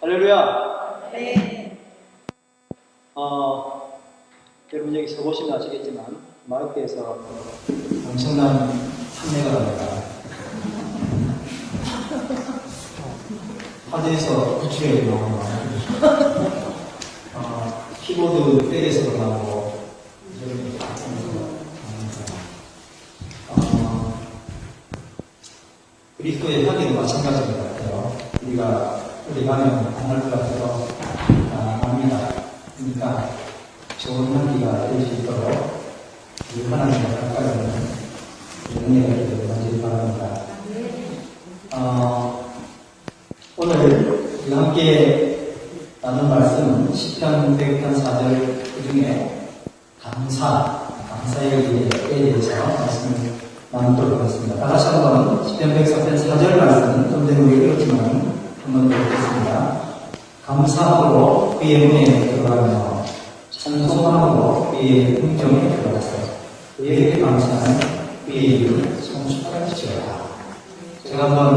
할렐루야. 네. 여러분 여기 서보시면 아시겠지만 마이크에서 엄청난 판매가 갑니다. 화제에서 구출해 나오고 키보드 백에서도 나오고 그리스도의 향기도 마찬가지인 것 같아요. 우리가 어디 가면 공할 것 같아서 납니다. 그러니까 좋은 향기가 될 수 있도록 하나님과 가까이 오는 은혜가 되기를 간절히 바랍니다. 오늘 우리 함께 나눈 말씀은 시편 100편 4절 그 중에 감사의 일에 대해서 말씀을 나누도록 하겠습니다. 다 같이 한번 시편 104편 4절 말씀은 좀 전에 우리가 읽었지만 한번 더 읽겠습니다. 감사함으로 그의 문에 들어가며 찬송함으로 그의 궁정에 들어가서 그에게 감사하는 그의 이름을 송축할지어다. 제가 한번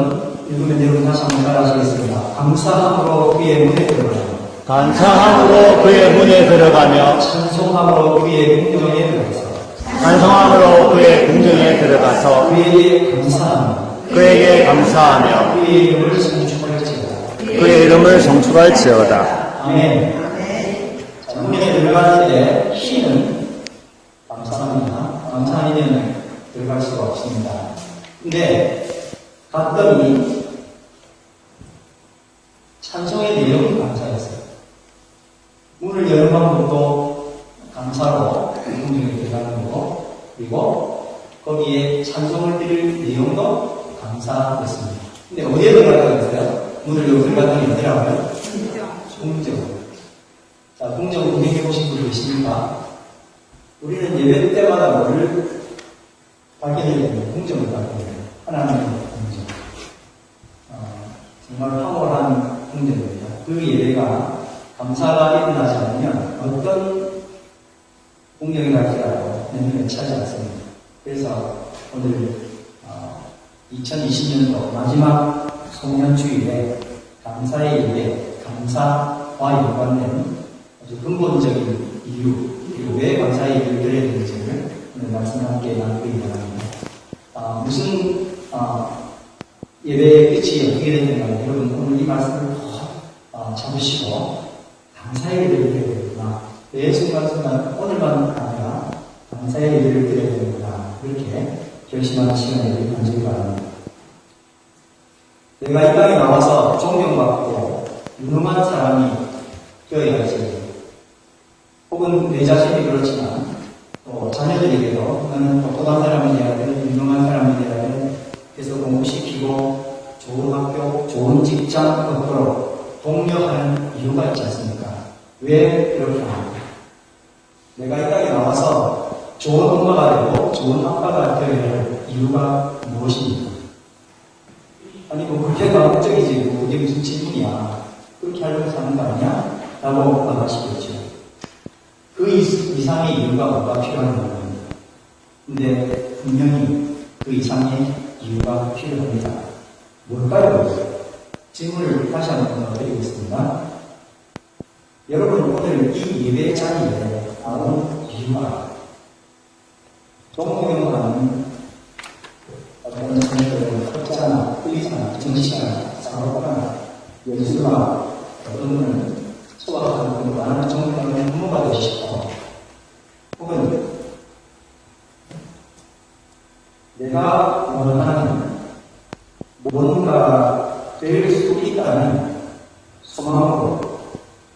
읽으면 여러분 다시 한번 따라하시겠습니다. 감사함으로 그의 문에 들어가며 감사함으로 그의 문에 들어가며 찬송함으로 그의 궁정에 들어가서 찬송함으로 그의 궁정에 들어가서 그에게 감사하며 그의 이름을 성축할지어다. 아멘. 자, 문에 들어갈 때 시는 감사합니다. 감사하면 들어갈 수가 없습니다. 근데 갔더니 찬송의 내용이 감사였어요. 문을 여는 방법도 감사로 궁정에 들어가는 거고, 그리고 거기에 찬송을 드릴 내용도 감사였습니다. 근데 어디에 들어가라고 했어요? 문을 열고 들어갔더니 어디라고요? 궁정. 자, 궁정 구경해 보신 분 계십니까? 우리는 예배 때마다 뭐를 발견해야 됩니다. 궁정을 발견해요. 하나님의 궁정. 정말 황홀한 궁정입니다. 그 예배가 감사가 일어나지 않으면 어떤 궁정이 갈지라도 내면에 차지 않습니다. 그래서 오늘 2020년도 마지막 송년주일에 감사의 예배, 감사와 연관된 아주 근본적인 이유, 그리고 왜 감사의 예배를 드려야 되는지를 오늘 말씀 함께 나누기 원합니다. 무슨 예배의 끝이 어떻게 되는가, 여러분 오늘 이 말씀을 잡으시고 감사의 예배를 드려야 되는구나. 내 순간순간 오늘만 아니라 감사의 예배를 드려야 되는구나. 이렇게 결심하는 시간이 간절히 바랍니다. 내가 이 땅에 나와서 존경받고 유능한 사람이 되어야지. 혹은 내 자신이 그렇지만 또 자녀들에게도 나는 똑똑한 사람이 되어야 돼, 유능한 사람이 되어야 돼, 그래서 공부시키고 좋은 학교, 좋은 직장 얻도록 독려하는 이유가 있지 않습니까? 왜 그렇게 합니까? 내가 이 땅에 나와서 좋은 엄마가 되고 좋은 아빠가 되어야 할 이유가 무엇입니까? 아니 그렇게 과학적이지 그게 무슨 질문이야. 그렇게 하려고 사는 거 아니야? 라고 말하시겠죠. 그 이상의 이유가 뭐가 필요한 겁니다. 근데 분명히 그 이상의 이유가 필요합니다. 뭘까요? 질문을 다시 한번 드리겠습니다. 여러분 오늘 이 예배 자리에 나온 이유가 종교하는 어떤 자녀들은 학자나 의사나 정치가나 사업가나 예술가 어떤 분은 소박한 분은 많은 종교하는 부모가 되시고, 혹은 내가 원하는 뭔가 될 수 있다는 소망으로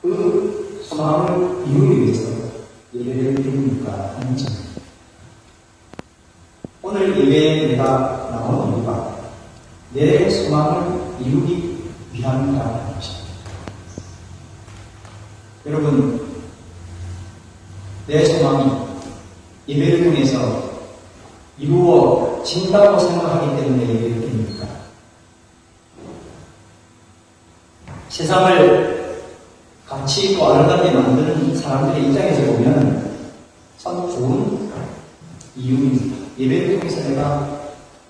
그 소망을 이루기 위해서 예배를 드립니까? 아니죠. 오늘 예배에 내가 나온 이유가 내 소망을 이루기 위함이라는 것입니다. 여러분, 내 소망이 예배를 통해서 이루어진다고 생각하기 때문에 예배를 드립니까? 세상을 가치 있고 아름답게 만드는 사람들의 입장에서 보면 참 좋은 이유입니다. 예배를 통해서 내가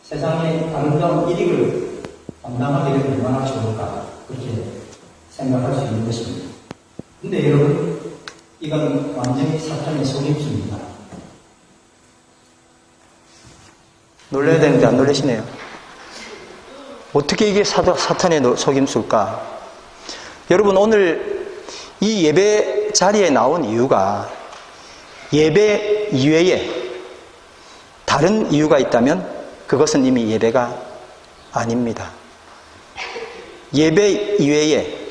세상의 아름다운 일익을 감당하게 되면 얼마나 좋을까, 그렇게 생각할 수 있는 것입니다. 근데 여러분, 이건 완전히 사탄의 속임수입니다. 놀라야 되는데 안 놀라시네요. 어떻게 이게 사탄의 속임수일까? 여러분, 오늘 이 예배 자리에 나온 이유가 예배 이외에 다른 이유가 있다면 그것은 이미 예배가 아닙니다. 예배 이외에,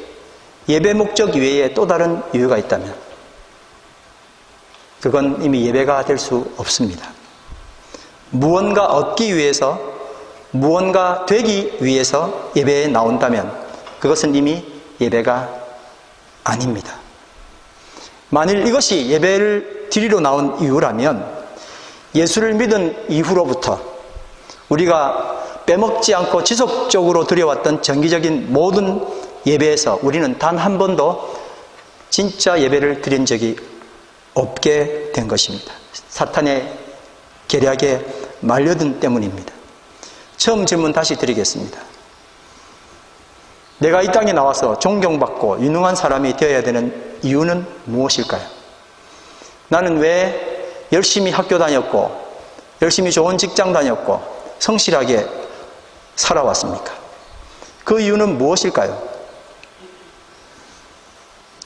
예배 목적 이외에 또 다른 이유가 있다면 그건 이미 예배가 될 수 없습니다. 무언가 얻기 위해서, 무언가 되기 위해서 예배에 나온다면 그것은 이미 예배가 아닙니다. 만일 이것이 예배를 드리러 나온 이유라면 예수를 믿은 이후로부터 우리가 빼먹지 않고 지속적으로 드려왔던 정기적인 모든 예배에서 우리는 단 한 번도 진짜 예배를 드린 적이 없게 된 것입니다. 사탄의 계략에 말려든 때문입니다. 처음 질문 다시 드리겠습니다. 내가 이 땅에 나와서 존경받고 유능한 사람이 되어야 되는 이유는 무엇일까요? 나는 왜 열심히 학교 다녔고 열심히 좋은 직장 다녔고 성실하게 살아왔습니까? 그 이유는 무엇일까요?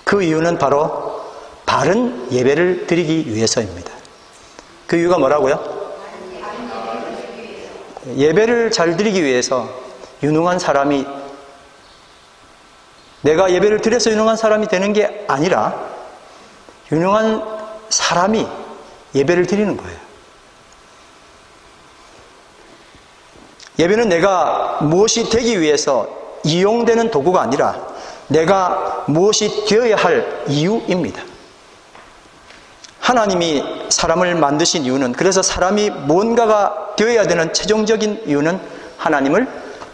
그 이유는 바로 바른 예배를 드리기 위해서입니다. 그 이유가 뭐라고요? 예배를 잘 드리기 위해서 유능한 사람이, 내가 예배를 드려서 유능한 사람이 되는 게 아니라 유능한 사람이 예배를 드리는 거예요. 예배는 내가 무엇이 되기 위해서 이용되는 도구가 아니라 내가 무엇이 되어야 할 이유입니다. 하나님이 사람을 만드신 이유는, 그래서 사람이 뭔가가 되어야 되는 최종적인 이유는 하나님을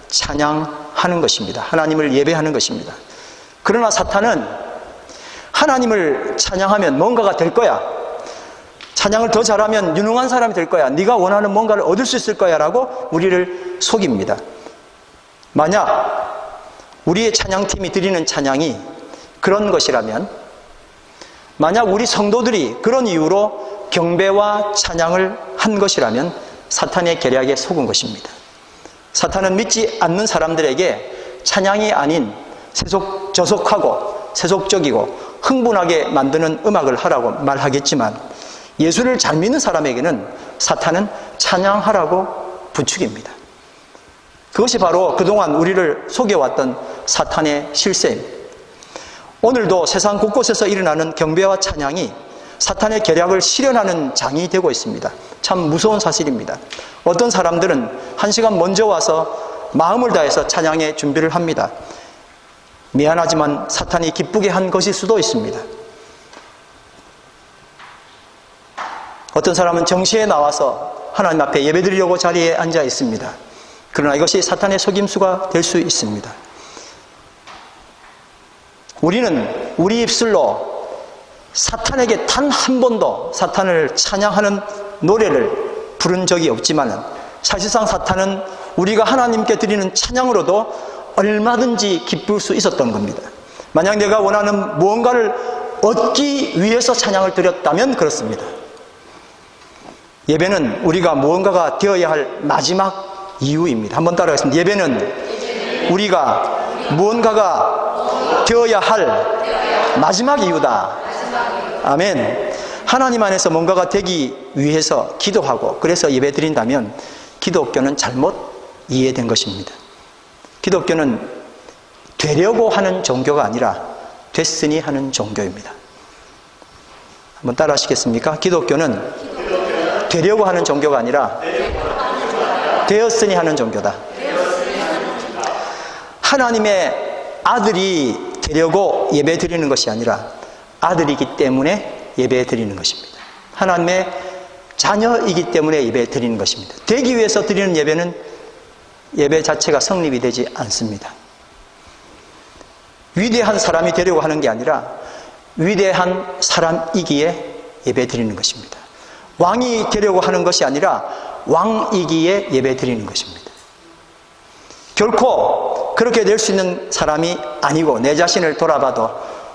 찬양하는 것입니다. 하나님을 예배하는 것입니다. 그러나 사탄은 하나님을 찬양하면 뭔가가 될 거야, 찬양을 더 잘하면 유능한 사람이 될 거야, 네가 원하는 뭔가를 얻을 수 있을 거야 라고 우리를 속입니다. 만약 우리의 찬양팀이 드리는 찬양이 그런 것이라면, 만약 우리 성도들이 그런 이유로 경배와 찬양을 한 것이라면 사탄의 계략에 속은 것입니다. 사탄은 믿지 않는 사람들에게 찬양이 아닌 저속하고 세속적이고 흥분하게 만드는 음악을 하라고 말하겠지만, 예수를 잘 믿는 사람에게는 사탄은 찬양하라고 부추깁니다. 그것이 바로 그동안 우리를 속여왔던 사탄의 실세입니다. 오늘도 세상 곳곳에서 일어나는 경배와 찬양이 사탄의 계략을 실현하는 장이 되고 있습니다. 참 무서운 사실입니다. 어떤 사람들은 1시간 먼저 와서 마음을 다해서 찬양의 준비를 합니다. 미안하지만 사탄이 기쁘게 한 것일 수도 있습니다. 어떤 사람은 정시에 나와서 하나님 앞에 예배드리려고 자리에 앉아 있습니다. 그러나 이것이 사탄의 속임수가 될 수 있습니다. 우리는 우리 입술로 사탄에게 단 한 번도 사탄을 찬양하는 노래를 부른 적이 없지만, 사실상 사탄은 우리가 하나님께 드리는 찬양으로도 얼마든지 기쁠 수 있었던 겁니다. 만약 내가 원하는 무언가를 얻기 위해서 찬양을 드렸다면 그렇습니다. 예배는 우리가 무언가가 되어야 할 마지막 이유입니다. 한번 따라하겠습니다. 예배는 우리가 무언가가 되어야 할 마지막 이유다. 아멘. 하나님 안에서 뭔가가 되기 위해서 기도하고 그래서 예배 드린다면 기독교는 잘못 이해된 것입니다. 기독교는 되려고 하는 종교가 아니라 됐으니 하는 종교입니다. 한번 따라 하시겠습니까? 기독교는 되려고 하는 종교가 아니라 되었으니 하는 종교다. 하나님의 아들이 되려고 예배 드리는 것이 아니라 아들이기 때문에 예배 드리는 것입니다. 하나님의 자녀이기 때문에 예배 드리는 것입니다. 되기 위해서 드리는 예배는 예배 자체가 성립이 되지 않습니다. 위대한 사람이 되려고 하는 게 아니라 위대한 사람이기에 예배 드리는 것입니다. 왕이 되려고 하는 것이 아니라 왕이기에 예배 드리는 것입니다. 결코 그렇게 될 수 있는 사람이 아니고, 내 자신을 돌아봐도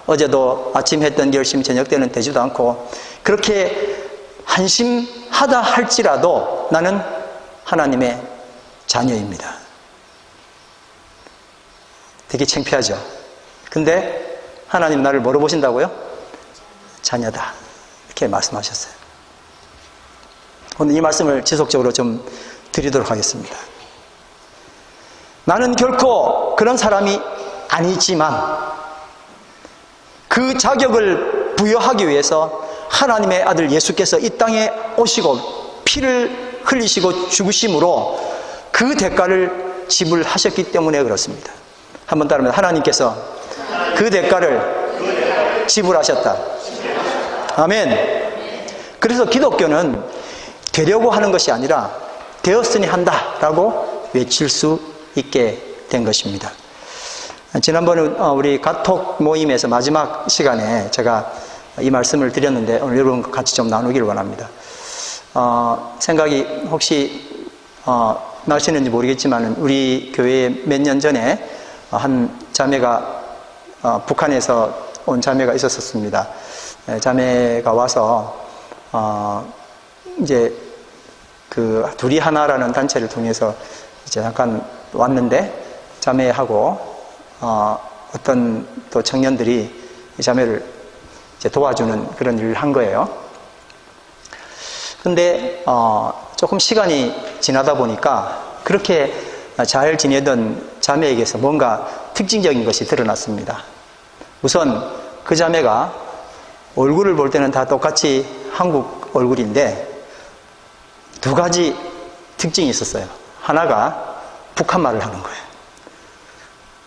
어제도 아침 했던 열심히 저녁 때는 되지도 않고, 그렇게 한심하다 할지라도 나는 하나님의 자녀입니다. 되게 창피하죠. 근데 하나님 나를 뭐로 보신다고요? 자녀다, 이렇게 말씀하셨어요. 오늘 이 말씀을 지속적으로 좀 드리도록 하겠습니다. 나는 결코 그런 사람이 아니지만 그 자격을 부여하기 위해서 하나님의 아들 예수께서 이 땅에 오시고 피를 흘리시고 죽으심으로 그 대가를 지불하셨기 때문에 그렇습니다. 한번 따르면, 하나님께서 그 대가를 지불하셨다. 아멘. 그래서 기독교는 되려고 하는 것이 아니라 되었으니 한다라고 외칠 수 있게 된 것입니다. 지난번에 우리 가톡 모임에서 마지막 시간에 제가 이 말씀을 드렸는데 오늘 여러분과 같이 좀 나누기를 원합니다. 생각이 혹시 나시는지 모르겠지만 우리 교회에 몇 년 전에 한 자매가 북한에서 온 자매가 있었습니다. 자매가 와서 이제 그 둘이 하나라는 단체를 통해서 이제 잠깐 왔는데, 자매하고 어떤 또 청년들이 이 자매를 이제 도와주는 그런 일을 한 거예요. 근데 조금 시간이 지나다 보니까 그렇게 잘 지내던 자매에게서 뭔가 특징적인 것이 드러났습니다. 우선 그 자매가 얼굴을 볼 때는 다 똑같이 한국 얼굴인데 두 가지 특징이 있었어요. 하나가 북한말을 하는 거예요.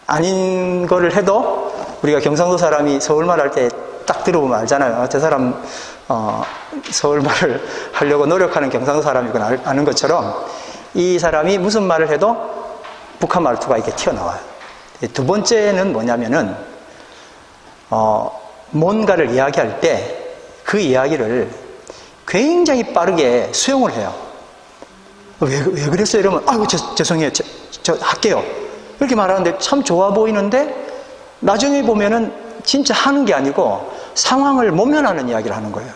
아닌 거를 해도 우리가 경상도 사람이 서울말 할 때 딱 들어보면 알잖아요. 저 사람 서울말을 하려고 노력하는 경상도 사람이구나 아는 것처럼 이 사람이 무슨 말을 해도 북한 말투가 이렇게 튀어나와요. 두 번째는 뭐냐면은 뭔가를 이야기할 때 그 이야기를 굉장히 빠르게 수용을 해요. 왜 그랬어요? 이러면 아유 죄송해요. 저 할게요. 이렇게 말하는데 참 좋아 보이는데 나중에 보면은 진짜 하는 게 아니고 상황을 모면하는 이야기를 하는 거예요.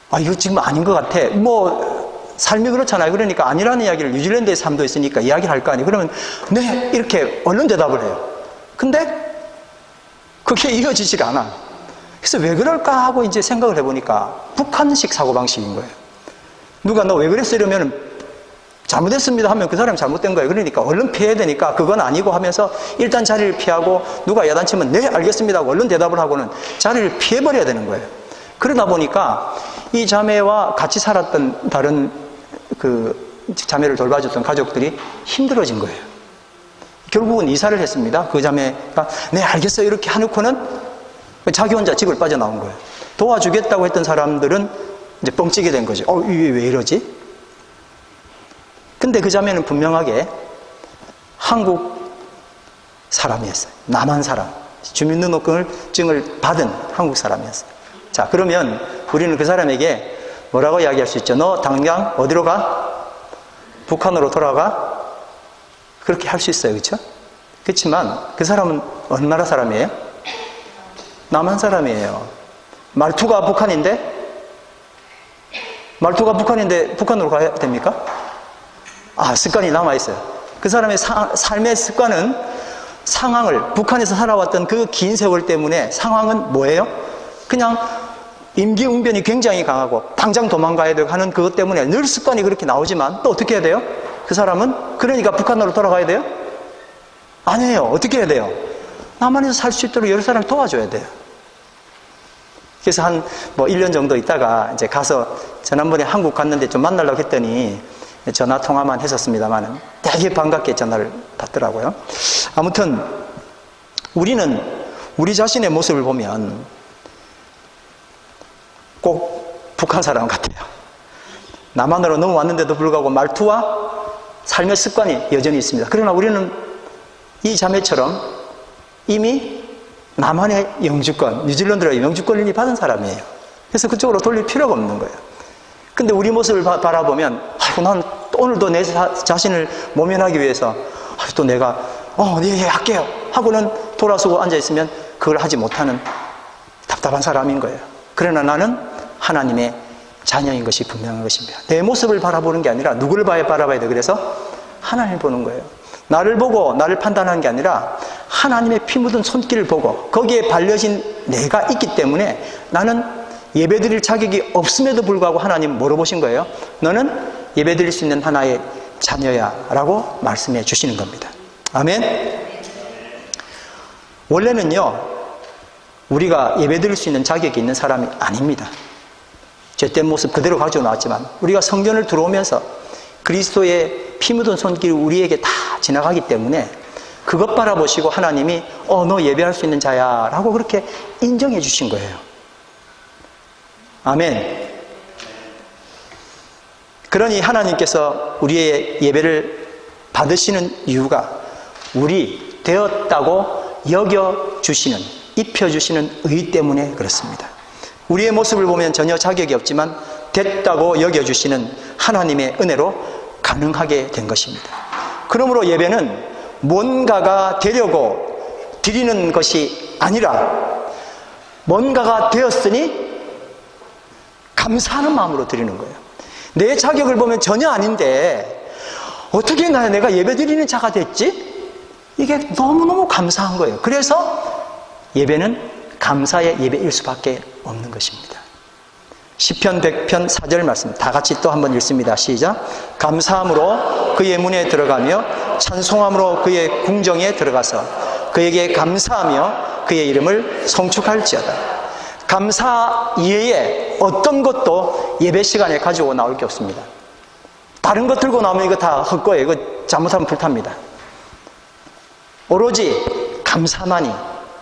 아, 이거 지금 아닌 것 같아. 뭐 삶이 그렇잖아요. 그러니까 아니라는 이야기를 뉴질랜드의 삶도 있으니까 이야기를 할 거 아니에요. 그러면 네, 이렇게 얼른 대답을 해요. 근데 그게 이어지지가 않아. 그래서 왜 그럴까 하고 이제 생각을 해보니까 북한식 사고방식인 거예요. 누가 너 왜 그랬어? 이러면 잘못했습니다 하면 그 사람이 잘못된 거예요. 그러니까 얼른 피해야 되니까 그건 아니고 하면서 일단 자리를 피하고 누가 야단치면 네 알겠습니다 하고 얼른 대답을 하고는 자리를 피해버려야 되는 거예요. 그러다 보니까 이 자매와 같이 살았던 다른 그 자매를 돌봐줬던 가족들이 힘들어진 거예요. 결국은 이사를 했습니다. 그 자매가 네 알겠어요 이렇게 해놓고는 자기 혼자 집을 빠져나온 거예요. 도와주겠다고 했던 사람들은 이제 뻥치게 된 거죠. 이게 왜 이러지? 근데 그 자매는 분명하게 한국 사람이었어요. 남한 사람. 주민등록증을 받은 한국 사람이었어요. 자, 그러면 우리는 그 사람에게 뭐라고 이야기할 수 있죠? 너 당장 어디로 가? 북한으로 돌아가? 그렇게 할 수 있어요. 그렇죠? 그렇지만 그 사람은 어느 나라 사람이에요? 남한 사람이에요. 말투가 북한인데 북한으로 가야 됩니까? 습관이 남아있어요. 그 사람의 삶의 습관은 상황을, 북한에서 살아왔던 그 긴 세월 때문에 상황은 뭐예요? 그냥 임기응변이 굉장히 강하고 당장 도망가야 되고 하는 그것 때문에 늘 습관이 그렇게 나오지만 또 어떻게 해야 돼요? 그 사람은 그러니까 북한으로 돌아가야 돼요? 아니에요. 어떻게 해야 돼요? 남한에서 살 수 있도록 여러 사람을 도와줘야 돼요. 그래서 한 1년 정도 있다가 이제 가서 지난번에 한국 갔는데 좀 만나려고 했더니 전화 통화만 했었습니다만 되게 반갑게 전화를 받더라고요. 아무튼 우리는 우리 자신의 모습을 보면 꼭 북한 사람 같아요. 남한으로 넘어왔는데도 불구하고 말투와 삶의 습관이 여전히 있습니다. 그러나 우리는 이 자매처럼 이미 남한의 영주권, 뉴질랜드의 영주권을 받은 사람이에요. 그래서 그쪽으로 돌릴 필요가 없는 거예요. 근데 우리 모습을 바라보면 난 오늘도 내 자신을 모면하기 위해서 또 내가 예, 할게요 하고는 돌아서고 앉아있으면 그걸 하지 못하는 답답한 사람인 거예요. 그러나 나는 하나님의 자녀인 것이 분명한 것입니다. 내 모습을 바라보는 게 아니라 누구를 바라봐야 돼? 그래서 하나님을 보는 거예요. 나를 보고 나를 판단하는 게 아니라 하나님의 피 묻은 손길을 보고 거기에 발려진 내가 있기 때문에 나는 예배드릴 자격이 없음에도 불구하고 하나님 뭐로 보신 거예요? 너는 예배드릴 수 있는 하나의 자녀야 라고 말씀해 주시는 겁니다. 아멘. 원래는요 우리가 예배드릴 수 있는 자격이 있는 사람이 아닙니다. 죄된 모습 그대로 가지고 나왔지만 우리가 성전을 들어오면서 그리스도의 피 묻은 손길이 우리에게 다 지나가기 때문에 그것 바라보시고 하나님이 너 예배할 수 있는 자야 라고 그렇게 인정해 주신 거예요. 아멘. 그러니 하나님께서 우리의 예배를 받으시는 이유가 우리 되었다고 여겨주시는, 입혀주시는 의 때문에 그렇습니다. 우리의 모습을 보면 전혀 자격이 없지만 됐다고 여겨주시는 하나님의 은혜로 가능하게 된 것입니다. 그러므로 예배는 뭔가가 되려고 드리는 것이 아니라 뭔가가 되었으니 감사하는 마음으로 드리는 거예요. 내 자격을 보면 전혀 아닌데 어떻게 내가 예배 드리는 자가 됐지? 이게 너무너무 감사한 거예요. 그래서 예배는 감사의 예배일 수밖에 없는 것입니다. 시편 100편 4절 말씀 다 같이 또 한번 읽습니다. 시작. 감사함으로 그의 문에 들어가며 찬송함으로 그의 궁정에 들어가서 그에게 감사하며 그의 이름을 송축할지어다. 감사 이외에 어떤 것도 예배 시간에 가지고 나올 게 없습니다. 다른 것 들고 나오면 이거 다 헛거예요. 이거 잘못하면 불탑니다. 오로지 감사만이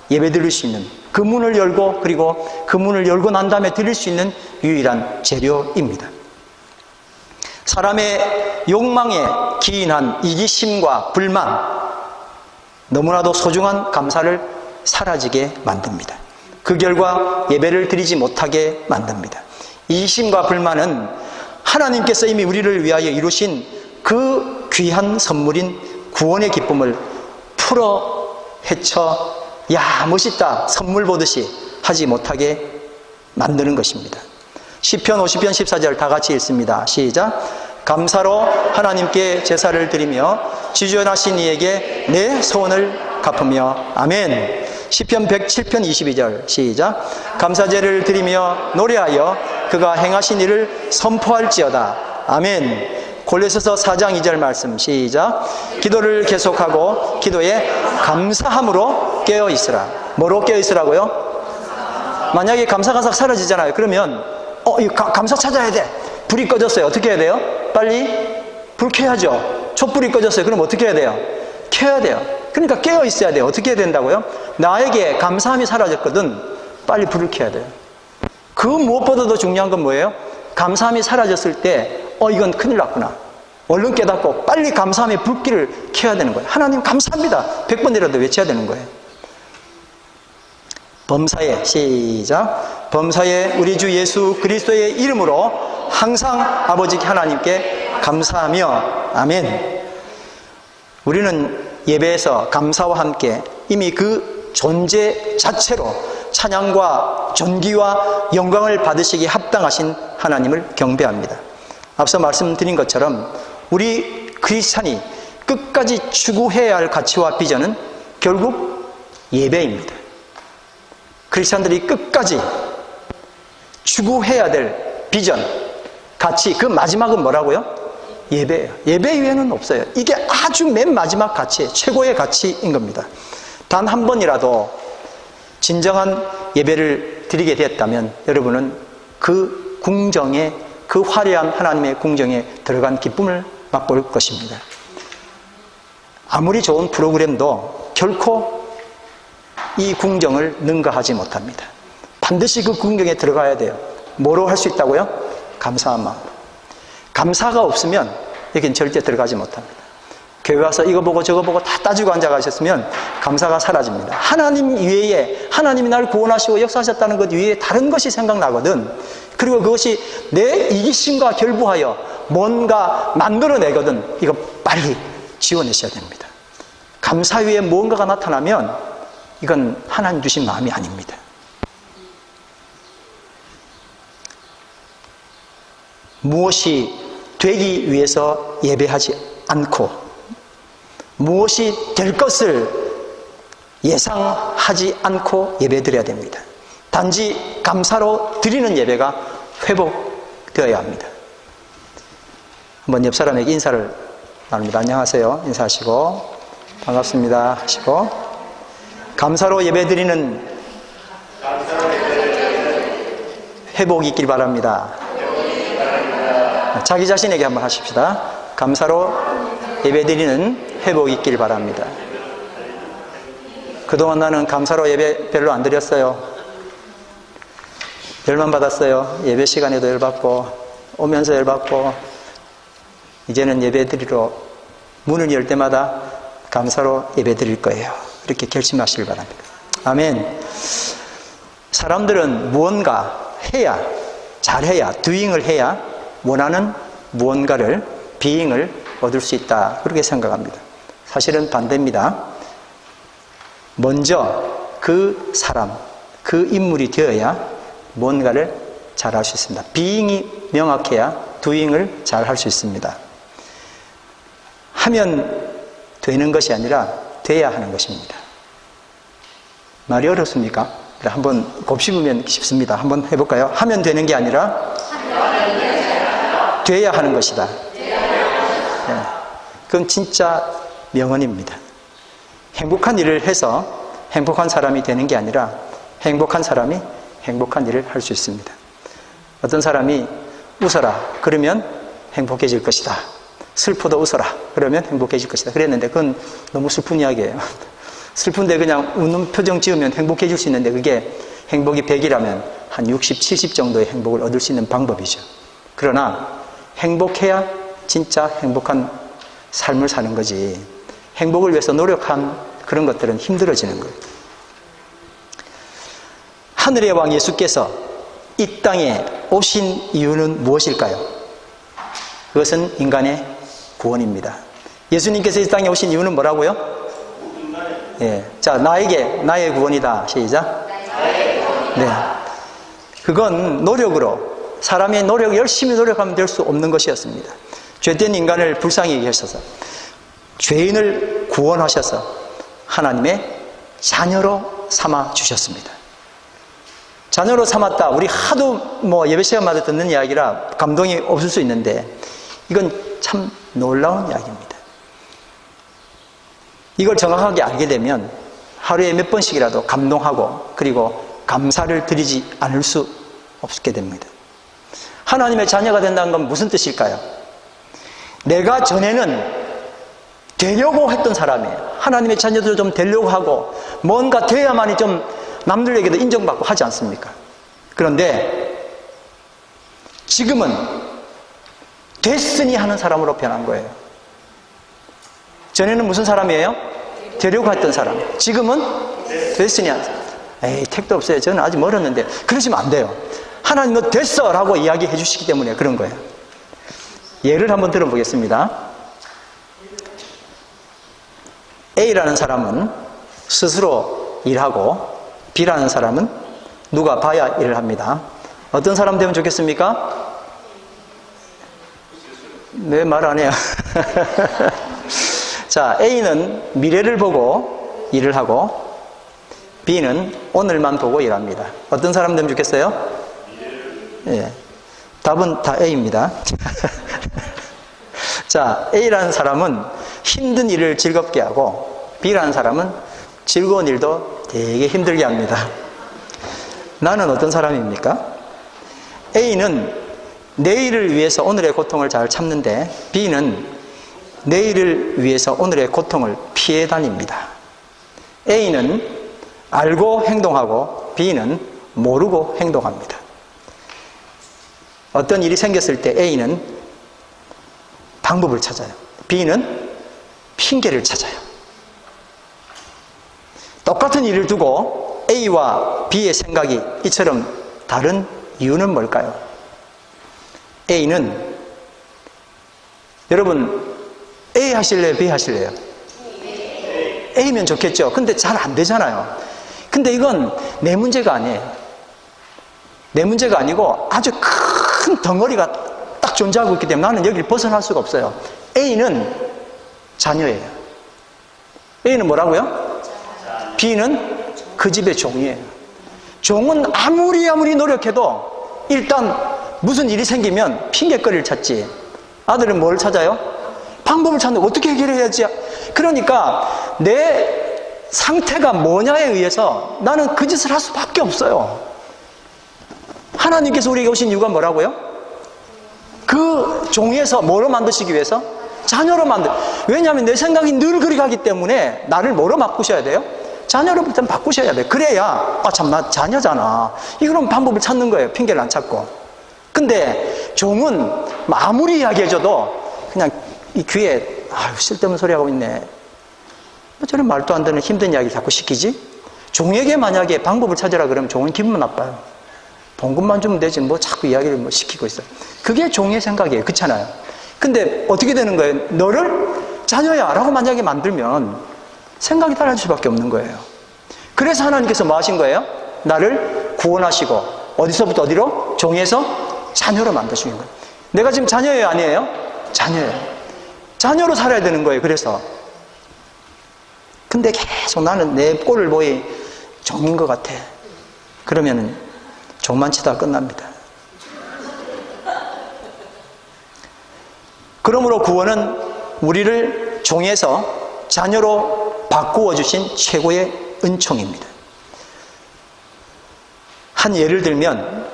예배 드릴 수 있는 그 문을 열고 그리고 그 문을 열고 난 다음에 드릴 수 있는 유일한 재료입니다. 사람의 욕망에 기인한 이기심과 불만, 너무나도 소중한 감사를 사라지게 만듭니다. 그 결과 예배를 드리지 못하게 만듭니다. 이기심과 불만은 하나님께서 이미 우리를 위하여 이루신 그 귀한 선물인 구원의 기쁨을 풀어 헤쳐 야 멋있다 선물 보듯이 하지 못하게 만드는 것입니다. 시편 50편 14절 다 같이 읽습니다. 시작. 감사로 하나님께 제사를 드리며 지존하신 이에게 내 소원을 갚으며 아멘. 시편 107편 22절 시작. 감사제를 드리며 노래하여 그가 행하신 일을 선포할지어다 아멘. 골로새서 4장 2절 말씀 시작. 기도를 계속하고 기도에 감사함으로 깨어있으라. 뭐로 깨어있으라고요? 만약에 감사가 싹 사라지잖아요. 그러면 감사 찾아야 돼. 불이 꺼졌어요. 어떻게 해야 돼요? 빨리 불 켜야죠. 촛불이 꺼졌어요. 그럼 어떻게 해야 돼요? 켜야 돼요. 그러니까 깨어있어야 돼요. 어떻게 해야 된다고요? 나에게 감사함이 사라졌거든. 빨리 불을 켜야 돼요. 그 무엇보다도 중요한 건 뭐예요? 감사함이 사라졌을 때 이건 큰일 났구나. 얼른 깨닫고 빨리 감사함의 불길을 켜야 되는 거예요. 하나님 감사합니다. 100번이라도 외쳐야 되는 거예요. 범사에 시작. 범사에 우리 주 예수 그리스도의 이름으로 항상 아버지 하나님께 감사하며 아멘. 우리는 예배에서 감사와 함께 이미 그 존재 자체로 찬양과 존귀와 영광을 받으시기에 합당하신 하나님을 경배합니다. 앞서 말씀드린 것처럼 우리 크리스찬이 끝까지 추구해야 할 가치와 비전은 결국 예배입니다. 크리스찬들이 끝까지 추구해야 될 비전, 가치, 그 마지막은 뭐라고요? 예배예요. 예배 이외에는 없어요. 이게 아주 맨 마지막 가치, 최고의 가치인 겁니다. 단 한 번이라도 진정한 예배를 드리게 되었다면 여러분은 그 궁정에, 그 화려한 하나님의 궁정에 들어간 기쁨을 맛볼 것입니다. 아무리 좋은 프로그램도 결코 이 궁정을 능가하지 못합니다. 반드시 그 궁정에 들어가야 돼요. 뭐로 할 수 있다고요? 감사한 마음으로. 감사가 없으면 여긴 절대 들어가지 못합니다. 교회 와서 이거 보고 저거 보고 다 따지고 앉아 가셨으면 감사가 사라집니다. 하나님 외에, 하나님이 나를 구원하시고 역사하셨다는 것 외에 다른 것이 생각나거든. 그리고 그것이 내 이기심과 결부하여 뭔가 만들어내거든. 이거 빨리 지워내셔야 됩니다. 감사 위에 무언가가 나타나면 이건 하나님 주신 마음이 아닙니다. 무엇이 되기 위해서 예배하지 않고 무엇이 될 것을 예상하지 않고 예배드려야 됩니다. 단지 감사로 드리는 예배가 회복되어야 합니다. 한번 옆 사람에게 인사를 나눕니다. 안녕하세요. 인사하시고 반갑습니다 하시고 감사로 예배드리는 회복이 있길 바랍니다. 자기 자신에게 한번 하십시다. 감사로 예배드리는 회복이 있길 바랍니다. 그동안 나는 감사로 예배 별로 안 드렸어요. 열만 받았어요. 예배 시간에도 열받고 오면서 열받고 이제는 예배 드리러 문을 열 때마다 감사로 예배 드릴 거예요. 이렇게 결심하시길 바랍니다. 아멘. 사람들은 무언가 해야, 잘해야, doing을 해야 원하는 무언가를, being을 얻을 수 있다. 그렇게 생각합니다. 사실은 반대입니다. 먼저 그 사람, 그 인물이 되어야 뭔가를 잘 할 수 있습니다. being이 명확해야 doing을 잘 할 수 있습니다. 하면 되는 것이 아니라 돼야 하는 것입니다. 말이 어렵습니까? 한번 곱씹으면 쉽습니다. 한번 해볼까요? 하면 되는 게 아니라 돼야 하는 것이다. 네. 그건 진짜 명언입니다. 행복한 일을 해서 행복한 사람이 되는 게 아니라 행복한 사람이 행복한 일을 할 수 있습니다. 어떤 사람이 웃어라 그러면 행복해질 것이다. 슬퍼도 웃어라 그러면 행복해질 것이다. 그랬는데 그건 너무 슬픈 이야기예요. 슬픈데 그냥 웃는 표정 지으면 행복해질 수 있는데 그게 행복이 100이라면 한 60, 70 정도의 행복을 얻을 수 있는 방법이죠. 그러나 행복해야 진짜 행복한 삶을 사는 거지. 행복을 위해서 노력한 그런 것들은 힘들어지는 거예요. 하늘의 왕 예수께서 이 땅에 오신 이유는 무엇일까요? 그것은 인간의 구원입니다. 예수님께서 이 땅에 오신 이유는 뭐라고요? 예. 자, 나의 구원이다. 시작. 네. 그건 노력으로, 사람의 노력, 열심히 노력하면 될 수 없는 것이었습니다. 죄된 인간을 불쌍히 여기셔서 죄인을 구원하셔서 하나님의 자녀로 삼아 주셨습니다. 자녀로 삼았다. 우리 하도 예배 시간마다 듣는 이야기라 감동이 없을 수 있는데 이건 참 놀라운 이야기입니다. 이걸 정확하게 알게 되면 하루에 몇 번씩이라도 감동하고 그리고 감사를 드리지 않을 수 없게 됩니다. 하나님의 자녀가 된다는 건 무슨 뜻일까요? 내가 전에는 되려고 했던 사람이에요. 하나님의 자녀들 좀 되려고 하고 뭔가 돼야만이 좀 남들에게도 인정받고 하지 않습니까? 그런데 지금은 됐으니 하는 사람으로 변한 거예요. 전에는 무슨 사람이에요? 되려고 했던 사람. 지금은 됐으니 하는 사람. 에이, 택도 없어요. 저는 아직 멀었는데. 그러시면 안 돼요. 하나님 너 됐어 라고 이야기해 주시기 때문에 그런 거예요. 예를 한번 들어보겠습니다. A라는 사람은 스스로 일하고 B라는 사람은 누가 봐야 일을 합니다. 어떤 사람 되면 좋겠습니까? 왜 말 안 해요? 자, A는 미래를 보고 일을 하고 B는 오늘만 보고 일합니다. 어떤 사람 되면 좋겠어요? 예. 답은 다 A입니다. 자, A라는 사람은 힘든 일을 즐겁게 하고 B라는 사람은 즐거운 일도 되게 힘들게 합니다. 나는 어떤 사람입니까? A는 내일을 위해서 오늘의 고통을 잘 참는데 B는 내일을 위해서 오늘의 고통을 피해 다닙니다. A는 알고 행동하고 B는 모르고 행동합니다. 어떤 일이 생겼을 때 A는 방법을 찾아요. B는 핑계를 찾아요. 똑같은 일을 두고 A와 B의 생각이 이처럼 다른 이유는 뭘까요? A는 여러분 A 하실래요? B 하실래요? A면 좋겠죠. 근데 잘 안 되잖아요. 근데 이건 내 문제가 아니에요. 내 문제가 아니고 아주 큰 덩어리가 딱 존재하고 있기 때문에 나는 여기를 벗어날 수가 없어요. A는 자녀예요. A는 뭐라고요? B는 그 집의 종이에요. 종은 아무리 노력해도 일단 무슨 일이 생기면 핑계거리를 찾지. 아들은 뭘 찾아요? 방법을 찾는, 어떻게 해결해야지. 그러니까 내 상태가 뭐냐에 의해서 나는 그 짓을 할 수밖에 없어요. 하나님께서 우리에게 오신 이유가 뭐라고요? 그 종에서 뭐로 만드시기 위해서? 자녀로 왜냐하면 내 생각이 늘 그리 가기 때문에 나를 뭐로 바꾸셔야 돼요? 자녀로 일단 바꾸셔야 돼요. 그래야 참 나 자녀잖아. 이런 방법을 찾는 거예요. 핑계를 안 찾고. 근데 종은 아무리 이야기해줘도 그냥 이 귀에 쓸데없는 소리 하고 있네. 저런 말도 안 되는 힘든 이야기를 자꾸 시키지? 종에게 만약에 방법을 찾으라 그러면 종은 기분 나빠요. 봉급만 주면 되지 뭐 자꾸 이야기를 시키고 있어요. 그게 종의 생각이에요. 그렇잖아요. 근데 어떻게 되는 거예요? 너를 자녀야 라고 만약에 만들면 생각이 달라질 수밖에 없는 거예요. 그래서 하나님께서 뭐 하신 거예요? 나를 구원하시고 어디서부터 어디로? 종에서 자녀로 만드시는 거예요. 내가 지금 자녀예요? 아니에요? 자녀예요. 자녀로 살아야 되는 거예요. 그래서 근데 계속 나는 내 꼴을 보이 종인 것 같아. 그러면 종만 치다가 끝납니다. 그러므로 구원은 우리를 종에서 자녀로 바꾸어 주신 최고의 은총입니다. 한 예를 들면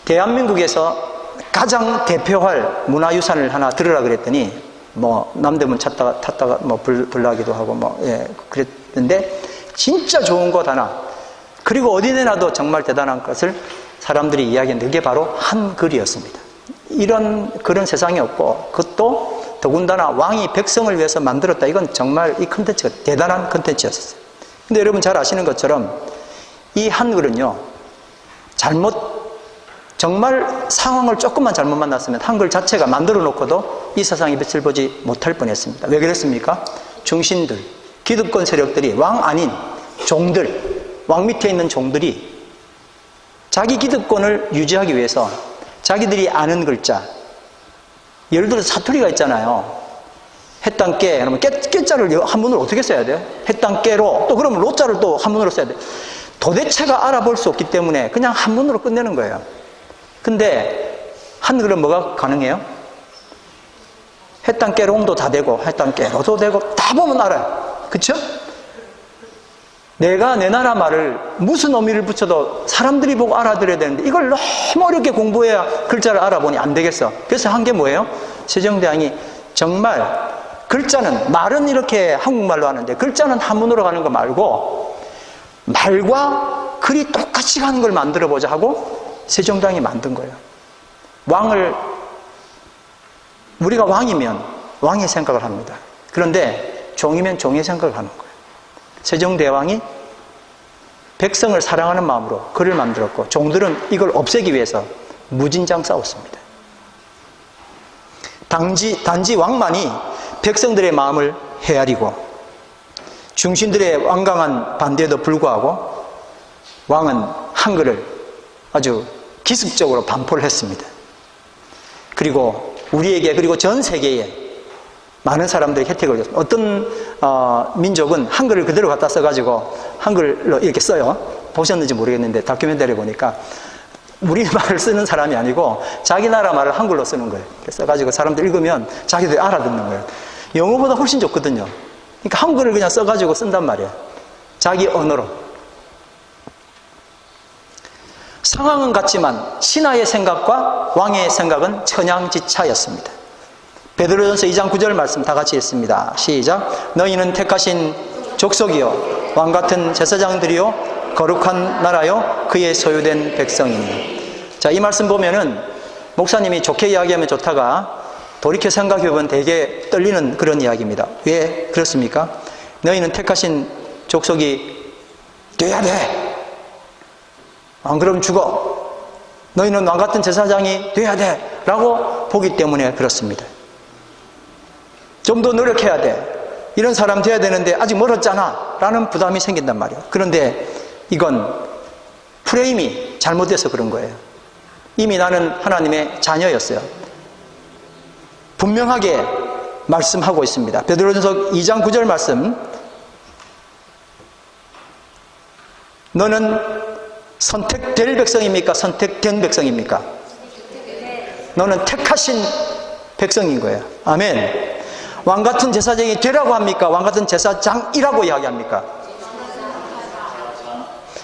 대한민국에서 가장 대표할 문화유산을 하나 들으라 그랬더니 뭐 남대문 탔다가 뭐 불나기도 하고 그랬는데 진짜 좋은 것 하나, 그리고 어디 내놔도 정말 대단한 것을 사람들이 이야기했는데 그게 바로 한글이었습니다. 그런 세상이 없고, 그것도 더군다나 왕이 백성을 위해서 만들었다. 이건 정말 이 컨텐츠가 대단한 컨텐츠였어요. 근데 여러분 잘 아시는 것처럼 이 한글은요, 정말 상황을 조금만 잘못 만났으면 한글 자체가 만들어 놓고도 이 세상에 빛을 보지 못할 뻔했습니다. 왜 그랬습니까? 중신들, 기득권 세력들이 왕 아닌 종들, 왕 밑에 있는 종들이 자기 기득권을 유지하기 위해서 자기들이 아는 글자, 예를 들어서 사투리가 있잖아요. 해땅깨, 그러면 깨자를 한문으로 어떻게 써야 돼요? 해땅깨로, 또 그러면 로자를 또 한문으로 써야 돼요. 도대체가 알아볼 수 없기 때문에 그냥 한문으로 끝내는 거예요. 근데 한글은 뭐가 가능해요? 해땅깨롱도 다 되고 해땅깨로도 되고 다 보면 알아요. 그쵸? 내가 내 나라 말을 무슨 의미를 붙여도 사람들이 보고 알아들어야 되는데 이걸 너무 어렵게 공부해야 글자를 알아보니 안 되겠어. 그래서 한 게 뭐예요? 세종대왕이 정말 글자는, 말은 이렇게 한국말로 하는데 글자는 한문으로 가는 거 말고 말과 글이 똑같이 가는 걸 만들어 보자 하고 세종대왕이 만든 거예요. 우리가 왕이면 왕의 생각을 합니다. 그런데 종이면 종의 생각을 하는 거예요. 세종대왕이 백성을 사랑하는 마음으로 글을 만들었고, 종들은 이걸 없애기 위해서 무진장 싸웠습니다. 단지 왕만이 백성들의 마음을 헤아리고 중신들의 완강한 반대에도 불구하고 왕은 한글을 아주 기습적으로 반포를 했습니다. 그리고 우리에게, 그리고 전 세계에 많은 사람들이 혜택을 줬습니다. 어떤 민족은 한글을 그대로 갖다 써가지고 한글로 이렇게 써요. 보셨는지 모르겠는데 다큐멘터리 보니까 우리말을 쓰는 사람이 아니고 자기 나라 말을 한글로 쓰는 거예요. 써가지고 사람들 읽으면 자기들이 알아듣는 거예요. 영어보다 훨씬 좋거든요. 그러니까 한글을 그냥 써가지고 쓴단 말이에요. 자기 언어로. 상황은 같지만 신하의 생각과 왕의 생각은 천양지차였습니다. 베드로전서 2장 9절 말씀 다 같이 읽습니다. 시작. 너희는 택하신 족속이요 왕같은 제사장들이요 거룩한 나라요 그의 소유된 백성이니. 자, 이 말씀 보면은 목사님이 좋게 이야기하면 좋다가 돌이켜 생각해보면 되게 떨리는 그런 이야기입니다. 왜 그렇습니까? 너희는 택하신 족속이 돼야 돼. 안 그러면 죽어. 너희는 왕같은 제사장이 돼야 돼 라고 보기 때문에 그렇습니다. 좀 더 노력해야 돼. 이런 사람 돼야 되는데 아직 멀었잖아. 라는 부담이 생긴단 말이에요. 그런데 이건 프레임이 잘못돼서 그런 거예요. 이미 나는 하나님의 자녀였어요. 분명하게 말씀하고 있습니다. 베드로전서 2장 9절 말씀. 너는 선택될 백성입니까? 선택된 백성입니까? 너는 택하신 백성인 거예요. 아멘. 왕같은 제사장이 되라고 합니까? 왕같은 제사장이라고 이야기합니까?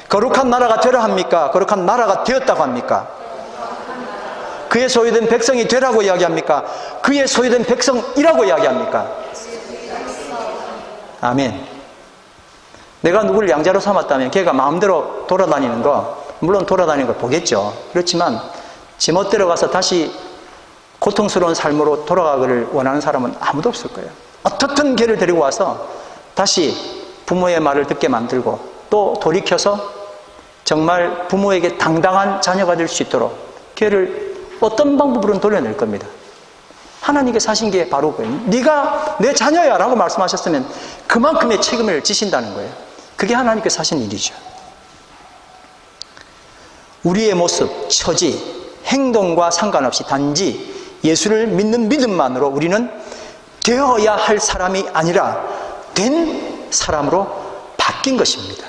거룩한 나라가 되라 합니까? 거룩한 나라가 되었다고 합니까? 그의 소유된 백성이 되라고 이야기합니까? 그의 소유된 백성이라고 이야기합니까? 아멘. 내가 누구를 양자로 삼았다면 걔가 마음대로 돌아다니는 거, 물론 돌아다니는 걸 보겠죠. 그렇지만 제멋대로 가서 다시 고통스러운 삶으로 돌아가기를 원하는 사람은 아무도 없을 거예요. 어떻든 걔를 데리고 와서 다시 부모의 말을 듣게 만들고 또 돌이켜서 정말 부모에게 당당한 자녀가 될 수 있도록 걔를 어떤 방법으로는 돌려낼 겁니다. 하나님께서 하신 게 바로 그거예요. 네가 내 자녀야 라고 말씀하셨으면 그만큼의 책임을 지신다는 거예요. 그게 하나님께서 하신 일이죠. 우리의 모습, 처지, 행동과 상관없이 단지 예수를 믿는 믿음만으로 우리는 되어야 할 사람이 아니라 된 사람으로 바뀐 것입니다.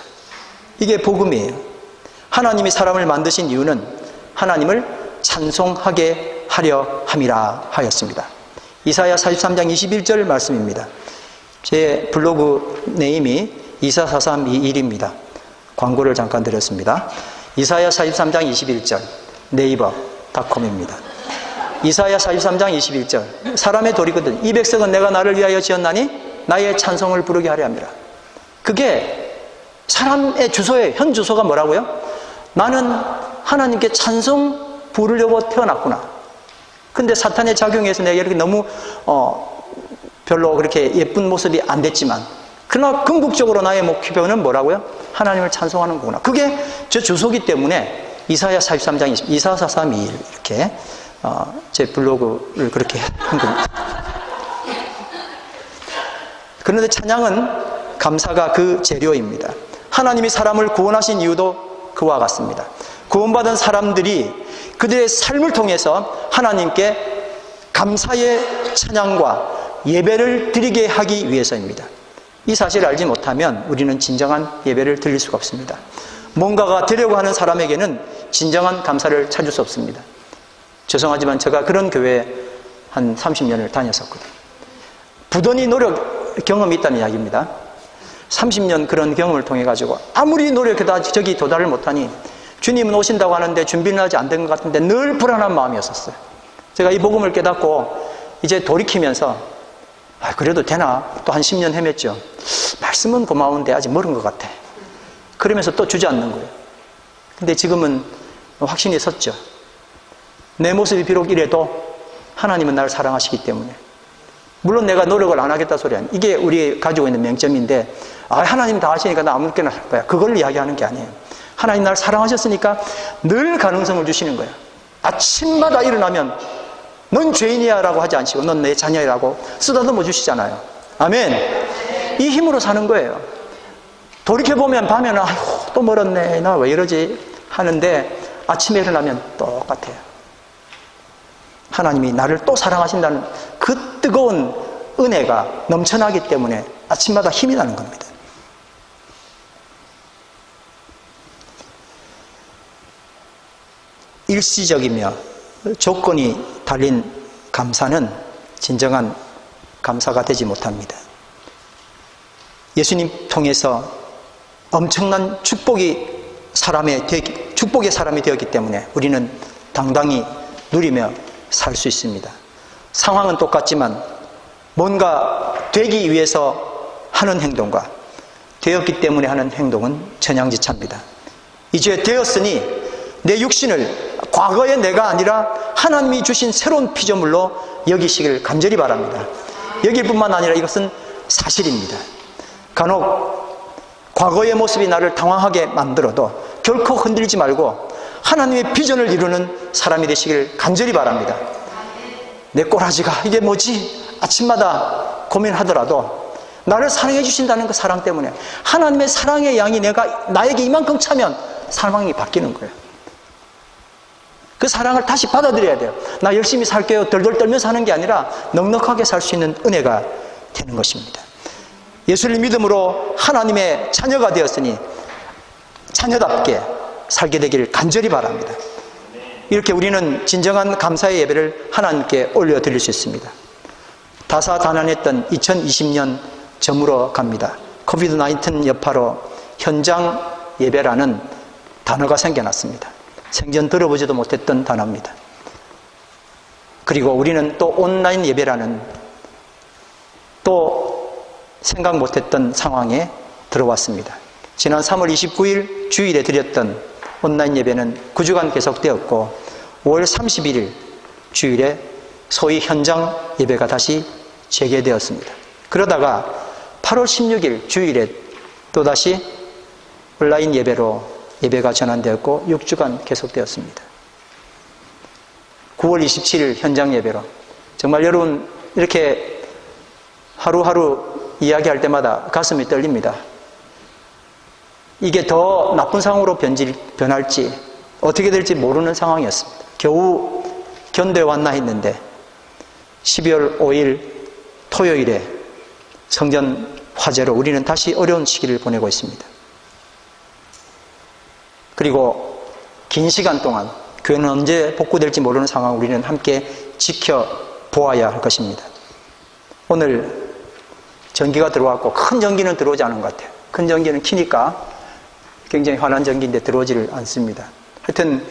이게 복음이에요. 하나님이 사람을 만드신 이유는 하나님을 찬송하게 하려 함이라 하였습니다. 이사야 43장 21절 말씀입니다. 제 블로그 네임이 244321입니다. 광고를 잠깐 드렸습니다. 이사야 43장 21절 네이버닷컴입니다. 이사야 43장 21절 사람의 도리거든 이 백성은 내가 나를 위하여 지었나니 나의 찬송을 부르게 하려 함이라. 그게 사람의 주소예요. 현 주소가 뭐라고요? 나는 하나님께 찬송 부르려고 태어났구나. 근데 사탄의 작용에서 내가 이렇게 너무 별로 그렇게 예쁜 모습이 안 됐지만 그러나 궁극적으로 나의 목표는 뭐라고요? 하나님을 찬송하는 거구나. 그게 저 주소기 때문에 이사야 43장 20, 244321 이렇게 제 블로그를 그렇게 한 겁니다. 그런데 찬양은 감사가 그 재료입니다. 하나님이 사람을 구원하신 이유도 그와 같습니다. 구원받은 사람들이 그들의 삶을 통해서 하나님께 감사의 찬양과 예배를 드리게 하기 위해서입니다. 이 사실을 알지 못하면 우리는 진정한 예배를 드릴 수가 없습니다. 뭔가가 되려고 하는 사람에게는 진정한 감사를 찾을 수 없습니다. 죄송하지만 제가 그런 교회에 한 30년을 다녔었거든요. 부단히 노력 경험이 있다는 이야기입니다. 30년 그런 경험을 통해 가지고 아무리 노력해도 저기 도달을 못하니 주님은 오신다고 하는데 준비는 아직 안 된 것 같은데 늘 불안한 마음이었었어요. 제가 이 복음을 깨닫고 이제 돌이키면서 그래도 되나? 또 한 10년 헤맸죠. 말씀은 고마운데 아직 멀은 것 같아. 그러면서 또 주저앉는 거예요. 근데 지금은 확신이 섰죠. 내 모습이 비록 이래도 하나님은 나를 사랑하시기 때문에 물론 내가 노력을 안 하겠다 소리 아니에요. 이게 우리 가지고 있는 맹점인데 하나님 다 하시니까 나 아무렇게나 할 거야. 그걸 이야기하는 게 아니에요. 하나님 나를 사랑하셨으니까 늘 가능성을 주시는 거예요. 아침마다 일어나면 넌 죄인이야 라고 하지 않으시고 넌 내 자녀라고 쓰다듬어 주시잖아요. 아멘. 이 힘으로 사는 거예요. 돌이켜보면 밤에는 아이고 또 멀었네 나 왜 이러지 하는데 아침에 일어나면 똑같아요. 하나님이 나를 또 사랑하신다는 그 뜨거운 은혜가 넘쳐나기 때문에 아침마다 힘이 나는 겁니다. 일시적이며 조건이 달린 감사는 진정한 감사가 되지 못합니다. 예수님 통해서 엄청난 축복의 사람이 되었기 때문에 우리는 당당히 누리며 살 수 있습니다. 상황은 똑같지만 뭔가 되기 위해서 하는 행동과 되었기 때문에 하는 행동은 천양지차입니다. 이제 되었으니 내 육신을 과거의 내가 아니라 하나님이 주신 새로운 피조물로 여기시길 간절히 바랍니다. 여길 뿐만 아니라 이것은 사실입니다. 간혹 과거의 모습이 나를 당황하게 만들어도 결코 흔들리지 말고 하나님의 비전을 이루는 사람이 되시길 간절히 바랍니다. 내 꼬라지가 이게 뭐지? 아침마다 고민하더라도 나를 사랑해 주신다는 그 사랑 때문에 하나님의 사랑의 양이 나에게 이만큼 차면 상황이 바뀌는 거예요. 그 사랑을 다시 받아들여야 돼요. 나 열심히 살게요. 덜덜 떨면서 사는 게 아니라 넉넉하게 살 수 있는 은혜가 되는 것입니다. 예수를 믿음으로 하나님의 자녀가 되었으니 자녀답게 살게 되기를 간절히 바랍니다. 이렇게 우리는 진정한 감사의 예배를 하나님께 올려드릴 수 있습니다. 다사다난했던 2020년 저물어 갑니다. 코비드-19 여파로 현장 예배라는 단어가 생겨났습니다. 생전 들어보지도 못했던 단어입니다. 그리고 우리는 또 온라인 예배라는 또 생각 못했던 상황에 들어왔습니다. 지난 3월 29일 주일에 드렸던 온라인 예배는 9주간 계속되었고 5월 31일 주일에 소위 현장 예배가 다시 재개되었습니다. 그러다가 8월 16일 주일에 또다시 온라인 예배로 예배가 전환되었고 6주간 계속되었습니다. 9월 27일 현장 예배로 정말 여러분 이렇게 하루하루 이야기할 때마다 가슴이 떨립니다. 이게 더 나쁜 상황으로 변할지 어떻게 될지 모르는 상황이었습니다. 겨우 견뎌왔나 했는데 12월 5일 토요일에 성전 화재로 우리는 다시 어려운 시기를 보내고 있습니다. 그리고 긴 시간 동안 교회는 언제 복구될지 모르는 상황 우리는 함께 지켜보아야 할 것입니다. 오늘 전기가 들어왔고 큰 전기는 들어오지 않은 것 같아요. 큰 전기는 키니까 굉장히 환한 전기인데 들어오지를 않습니다. 하여튼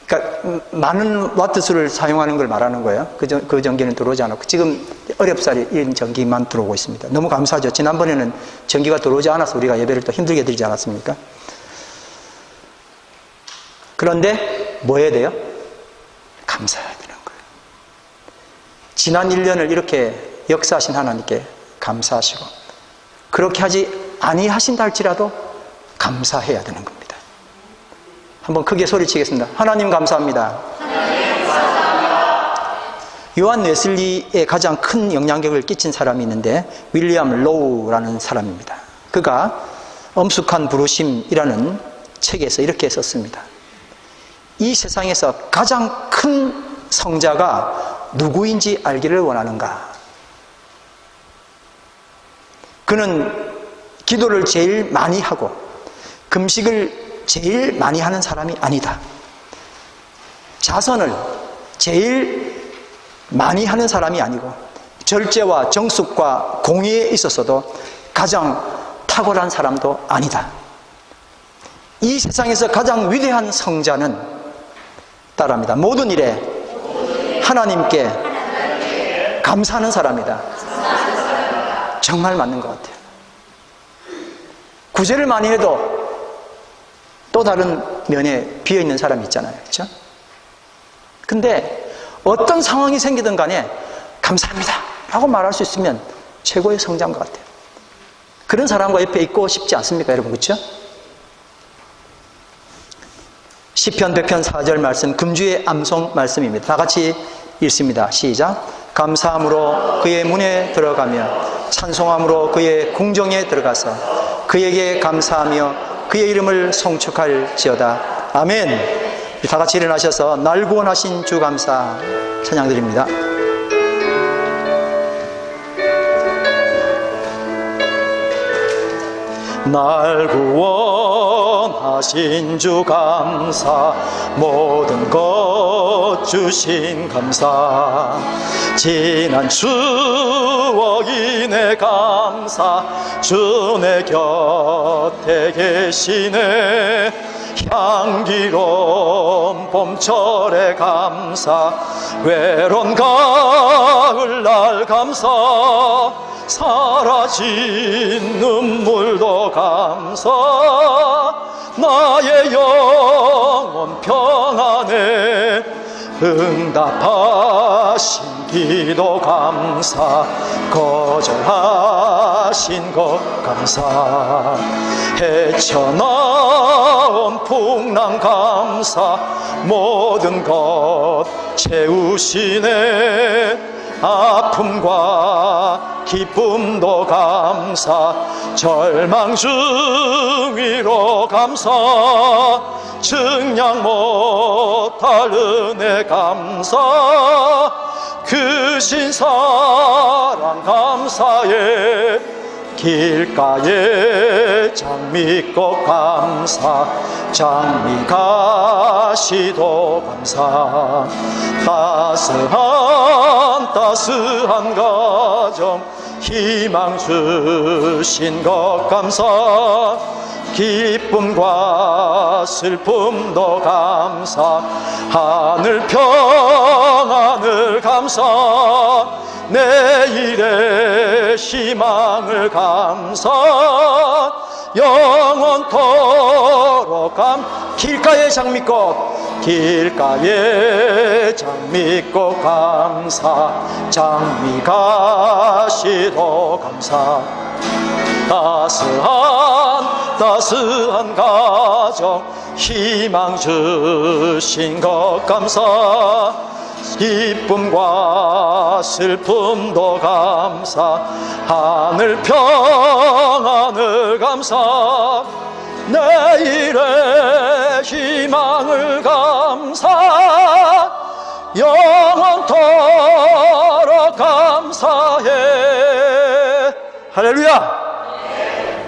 그러니까 많은 와트수를 사용하는 걸 말하는 거예요. 그 전기는 들어오지 않았고 지금 어렵사리 이런 전기만 들어오고 있습니다. 너무 감사하죠. 지난번에는 전기가 들어오지 않아서 우리가 예배를 또 힘들게 드리지 않았습니까? 그런데 뭐 해야 돼요? 감사해야 되는 거예요. 지난 1년을 이렇게 역사하신 하나님께 감사하시고 그렇게 하지 아니하신다 할지라도 감사해야 되는 겁니다. 한번 크게 소리치겠습니다. 하나님 감사합니다. 요한 웨슬리에 가장 큰 영향력을 끼친 사람이 있는데 윌리엄 로우라는 사람입니다. 그가 엄숙한 부르심이라는 책에서 이렇게 썼습니다. 이 세상에서 가장 큰 성자가 누구인지 알기를 원하는가? 그는 기도를 제일 많이 하고 금식을 제일 많이 하는 사람이 아니다. 자선을 제일 많이 하는 사람이 아니고 절제와 정숙과 공의에 있어서도 가장 탁월한 사람도 아니다. 이 세상에서 가장 위대한 성자는 따라합니다. 모든 일에 하나님께 감사하는 사람이다. 정말 맞는 것 같아요. 구제를 많이 해도 또 다른 면에 비어있는 사람이 있잖아요. 그렇죠? 근데 어떤 상황이 생기든 간에 감사합니다 라고 말할 수 있으면 최고의 성자인 것 같아요. 그런 사람과 옆에 있고 싶지 않습니까, 여러분? 그렇죠? 시편 100편 4절 말씀, 금주의 암송 말씀입니다. 다 같이 읽습니다. 시작. 감사함으로 그의 문에 들어가며 찬송함으로 그의 궁정에 들어가서 그에게 감사하며 그의 이름을 송축할지어다. 아멘. 다 같이 일어나셔서 날 구원하신 주 감사 찬양드립니다. 날 구원하신 주 감사, 모든 것 주신 감사, 지난 추억이 내 감사, 주 내 곁에 계시네. 향기로운 봄철의 감사, 외로운 가을날 감사, 사라진 눈물도 감사, 나의 영혼 평안에 응답하신 기도 감사, 거절하신 것 감사, 헤쳐나온 풍랑 감사, 모든 것 채우시네. 아픔과 기쁨도 감사, 절망 중위로 감사, 증량 못할 은혜 감사, 크신 사랑 감사해, 길가에 장미꽃 감사, 장미가시도 감사, 따스한 가정 희망 주신 것 감사, 기쁨과 슬픔도 감사, 하늘 평안을 감사, 내일의 희망을 감사, 영원토록 길가의 장미꽃, 길가의 장미꽃 감사, 장미가시도 감사, 따스한 가정 희망 주신 것 감사, 기쁨과 슬픔도 감사, 하늘 평안을 감사, 내일의 희망을 감사, 영원토록 감사해. 할렐루야.